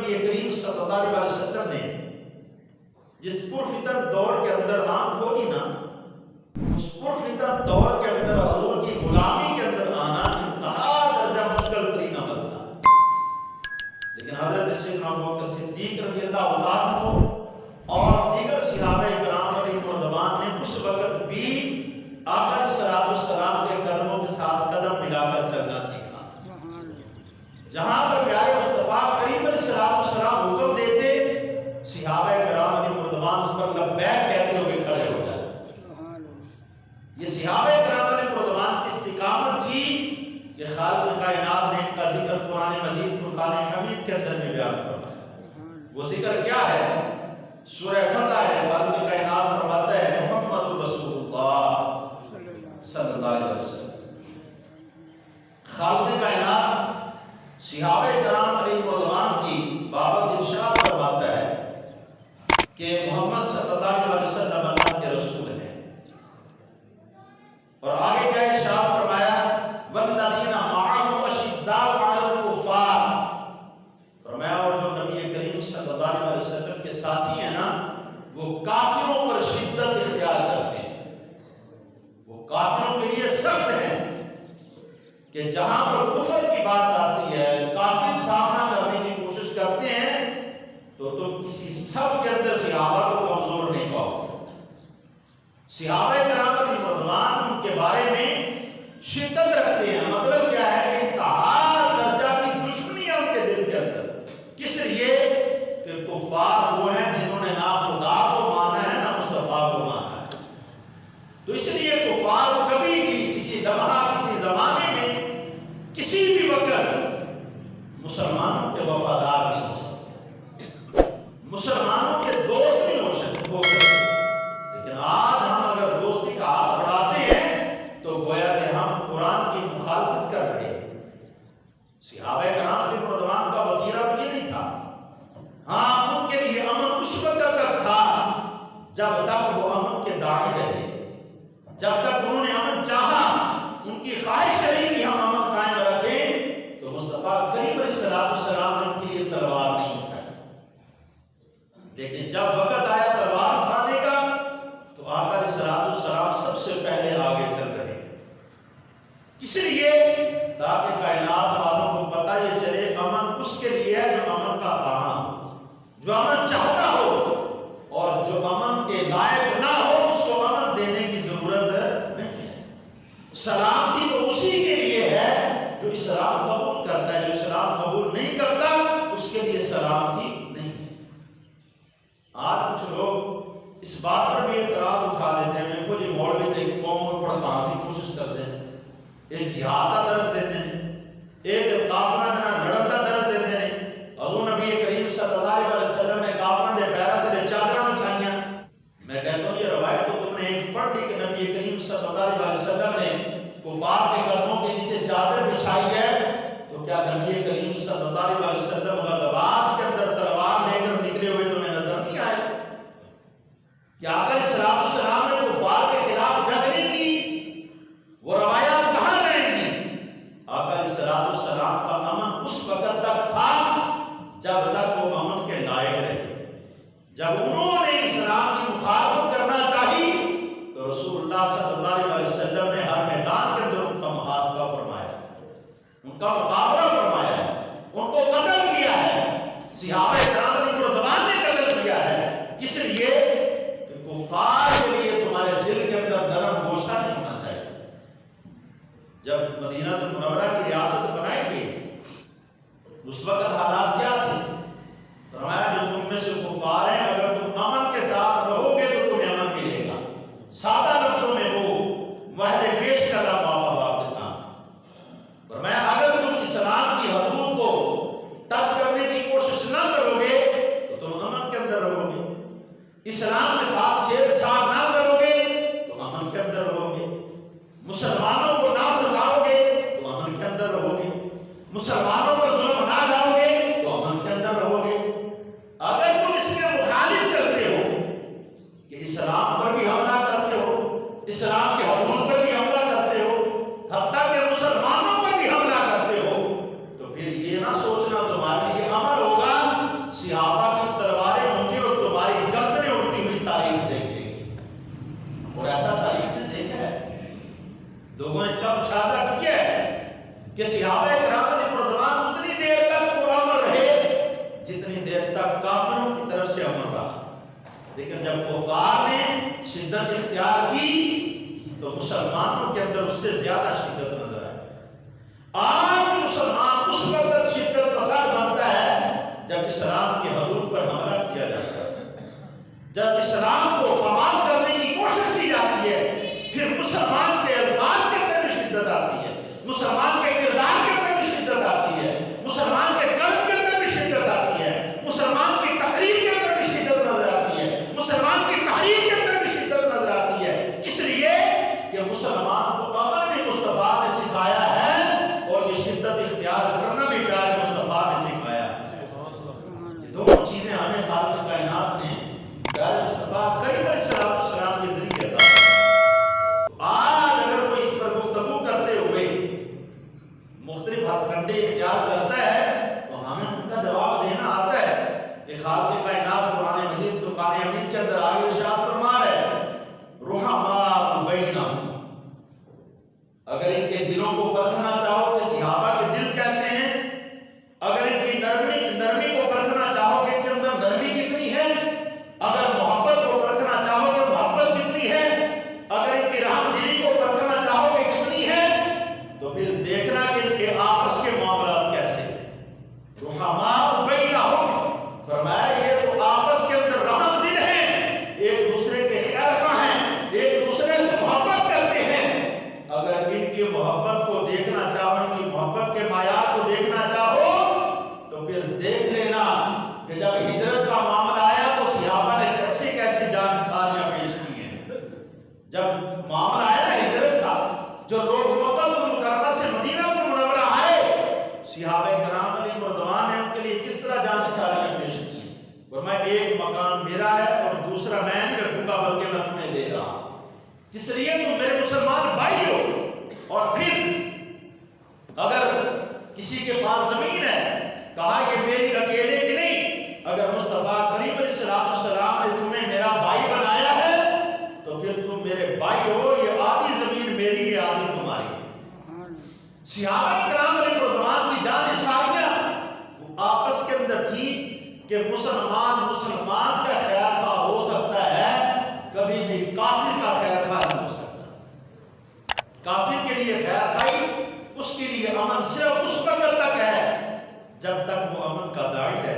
نبی کریم صلی اللہ علیہ وسلم نے جس پرفتن دور کے اندر آنکھ کھولی نا، اس پرفتن دور کے اندر حضور کی غلامی کے اندر آنا انتہا درجہ مشکل ترین عمل تھا، لیکن حضرت سیدنا ابوبکر صدیق رضی اللہ عنہ اور دیگر صحابہ کرام علیہ رضوان نے اس وقت بھی آقا صلی اللہ علیہ وسلم کے قدموں کے ساتھ قدم ملا کر چلنا سیکھا۔ جہاں پر پیارے مصطفیٰ کریم علیہ السلام حکم دیتے، صحابہ کرام علیہ رضوان اس پر لبیک کہتے ہوئے کھڑے ہو جاتے۔ یہ صحابہ کرام علیہ رضوان کی استقامت تھی کہ خالق کائنات نے ان کا ذکر قرآن مجید فرقان حمید کے اندر میں بیان فرمایا۔ وہ ذکر کیا ہے؟ سورہ فتح ہے۔ خالق کائنات فرماتا ہے محمد رسول اللہ صلی اللہ علیہ وسلم۔ خالق کائنات صحابہ کرام علیہ رضوان کی بابت ارشاد فرماتا ہے کہ محمد صلی اللہ علیہ وسلم اللہ کے رسول ہیں، اور آگے کیا ارشاد فرمایا والذین معه اشداء علی الکفار، فرمایا اور جو نبی کریم صلی اللہ علیہ وسلم کے ساتھی ہیں نا، وہ کافروں پر شدت اختیار کرتے ہیں، وہ کافروں کے لیے سخت ہیں کہ جہاں پر کفر کی بات آتی ہے، کافر سامنا کرنے کی کوشش کرتے ہیں، تو تم کسی صف کے اندر صحابہ کو کمزور نہیں پاؤ گے۔ صحابہ کرام علیہ رضوان ان کے بارے میں شدت رکھتے ہیں، مطلب کیا ہے کہ انتہا درجہ کی دشمنیاں ان کے دل کے اندر، کس لیے کہ کفار وہ ہیں جنہوں نے نہ خدا کو مانا ہے نہ مصطفیٰ کو مانا ہے، تو اس لیے کفار کبھی بھی کسی لمحہ کسی زمانے میں کسی بھی وقت مسلمانوں کے وفادار نہیں ہو سکتے، مسلمانوں کے دوست نہیں ہو سکتے، لیکن آج ہم اگر دوستی کا ہاتھ بڑھاتے ہیں تو گویا کہ ہم قرآن کی مخالفت کر رہے ہیں۔ صحابہ کرام علیہ رضوان کا وتیرہ تو یہ نہیں تھا، ہاں ان کے لیے امن اس وقت تک تھا جب تک وہ امن کے داعی رہے، جب تک انہوں نے امن چاہا، ان کی خواہش رہی کہ ہم امن قائم رکھیں، تو مصطفیٰ کریم علیہ السلام نے ان کے لیے تلوار نہیں اٹھائی، لیکن جب وقت آیا تلوار اٹھانے کا تو آقا علیہ السلام سب سے پہلے آگے چل رہے ہیں، کس لیے؟ تاکہ کائنات والوں کو پتہ یہ چلے امن اس کے لیے ہے جو امن کا خواہاں ہو، جو امن چاہتا ہو، اور جو امن کے لائق نہ ہو اس کو امن دینے کی ضرورت نہیں ہے۔ سلامتی تو اسی کے لیے ہے جو اسلام قبول کرتا ہے، جو اسلام قبول نہیں کرتا اس کے لیے سلامتی نہیں ہے۔ آج کچھ لوگ اس بات پر بھی اعتراض اٹھا دیتے ہیں، میں کوئی مولوی تھے قوم کو پڑھانے کی کوشش کرتے ہیں، ایک جہاد کا درس دیتے ہیں، ایک کافرہ دے لڑن کا درس دیتے ہیں۔ حضور نبی کریم صلی اللہ علیہ وسلم نے کافرہ دے پیرا تلے چادریں بچھائیاں، میں کہتا ہوں یہ روایت تو تم نے ایک پڑھ لی کہ نبی کریم صلی اللہ علیہ وسلم نے کفار کے قدموں کے نیچے چادر بچھائی ہے، تو کیا نبی کریم صلی اللہ علیہ وسلم غزوات کے اندر تلوار لے کر نکلے ہوئے تمہیں نظر نہیں آئے؟ کیا آقا علیہ السلام نے کفار کے خلاف جنگ نہیں کی؟ وہ روایات کہاں رہیں گی؟ آقا علیہ السلام کا امن اس وقت تک تھا جب تک وہ امن کے لائق رہے، جب انہوں نے اسلام کی مخالفت کرنا چاہی تو رسول اللہ صلی اللہ علیہ وسلم نے ہر میدان کے اندر ان کا محاسبہ فرمایا، ان کا مقابلہ فرمایا ہے، ان کو قتل کیا ہے، صحابہ کرام علیہ رضوان نے قتل کیا ہے، کس لیے کہ کفار کے لیے تمہارے دل کے اندر نرم گوشہ نہیں ہونا چاہیے۔ جب مدینہ المنورہ کی ریاست بنائی گئی اس وقت حالات کیا تھے؟ فرمایا جو تم میں سے کفار ہیں اگر تم امن کے ساتھ رہو گے تو تمہیں امن ملے گا۔ سادہ لفظوں میں وہ معاہدے پیش کر رہا ہوں آپ کے سامنے۔ فرمایا اگر تم اسلام کی حدود کو ٹچ کرنے کی کوشش نہ کرو گے تو تم امن کے اندر رہو گے، اسلام کے ساتھ چھیڑ چھاڑ نہ کرو گے تو امن کے اندر رہو گے، مسلمانوں کو نہ ستاؤ گے تو امن کے اندر رہو گے، مسلمانوں پر ظلم نہ لاؤ گے تو امن کے اندر رہو گے۔ اگر تم اس کے مخالف چلتے ہو کہ اسلام پر بھی حملہ کرتے ہو، اسلام کے حدود پر بھی حملہ کرتے ہو، حتیٰ کہ مسلمانوں پر بھی حملہ کرتے ہو، تو پھر یہ نہ سوچنا تمہارے لیے امن ہوگا صحابہ کرام علیہ رضوان اتنی دیر تک پرامن رہے جتنی دیر تک کافروں کی طرف سے امن رہا، لیکن جب کفار نے شدت اختیار کی تو مسلمانوں کے اندر اس سے زیادہ شدت نظر آئی۔ آج مسلمان اس وقت شدت پسند بنتا ہے جب اسلام کی حدود پر حملہ کیا جاتا ہے، جب اسلام کو پامال کرنے کی کوشش کی جاتی ہے، پھر مسلمان کے الفاظ کے اندر بھی شدت آتی ہے، مسلمان کے کردار کے اندر بھی شدت آتی ہے، مسلمان کے قلب کے اندر بھی شدت آتی ہے، مسلمان کی تقریر کے اندر بھی شدت نظر آتی ہے، مسلمان کی تحریر کے اندر بھی شدت نظر آتی ہے۔ کس لیے کہ مسلمان کو امر بھی مصطفیٰ نے سکھایا ہے اور یہ شدت اختیار کرنا بھی پیارے مصطفیٰ نے سکھایا ہے۔ یہ دونوں چیزیں ہمیں خالق کائنات نے پیارے مصطفیٰ کریم علیہ السلام کے ذریعے عطا کی۔ آج اگر کوئی اس پر گفتگو کرتے ہوئے مختلف ہتھ کنڈے اختیار کرتا ہے تو ہمیں ان کا جواب دینا آتا ہے کہ خالق کائنات قرآن مجید فرقان حمید کے اندر آگے ارشاد فرما رہا ہے رحماء بینہم، اگر ان کے دلوں کو پرکھنا چاہو کہ صحابہ کے دل کیسے ہیں، اگر ان کی نرمی کو پرکھنا چاہو کہ ان کے اندر نرمی کتنی ہے، اگر محبت کو پرکھنا چاہو کہ محبت کتنی ہے، اگر ان کی رحم دلی کو پرکھنا چاہو کہ کتنی ہے، تو پھر دیکھنا کہ ان کے آپس کے معاملات کیسے ہیں۔ رحماء بینہم، فرمایا یہ تو آپس کے اندر رحم دل ہیں، ایک دوسرے کے خیر خواہ ہیں، ایک دوسرے سے محبت کرتے ہیں۔ اگر ان کی محبت کو دیکھنا چاہو، ان کی محبت کے معیار کو دیکھنا چاہو تو پھر دیکھ لینا کہ جب ہجرت کا معاملہ آیا تو صحابہ نے کیسے کیسے جانثاریاں پیش کی ہیں۔ جب معاملہ آیا نا ہجرت کا، جو لوگ مکہ المکرمہ سے مدینہ المنورہ آئے، صحابہ کرام علیہ رضوان نے ان کے لیے کس طرح جانثاریاں پیش کی ہیں۔ فرمایا ایک مکان میرا ہے اور دوسرا میں نہیں رکھوں گا بلکہ میں تمہیں دے رہا ہوں، اس لیے تم میرے مسلمان بھائی ہو۔ اور پھر اگر کسی کے پاس زمین ہے، کہا یہ میری اکیلے کی نہیں، اگر مصطفیٰ کریم علیہ السلام نے تمہیں میرا بھائی بنایا ہے تو پھر تم میرے بھائی ہو، یہ آدھی زمین میری ہے آدھی تمہاری۔ صحابہ کرام علیہ رضوان کی جانثاریاں آپس کے اندر تھی کہ مسلمان کا خیر خواہ ہو سکتا ہے، کبھی بھی کافر کا خیر خواہ نہیں ہو سکتا۔ کافر کے لیے خیر خواہی، اس کے لیے امن صرف اس وقت تک ہے جب تک وہ امن کا داعی رہے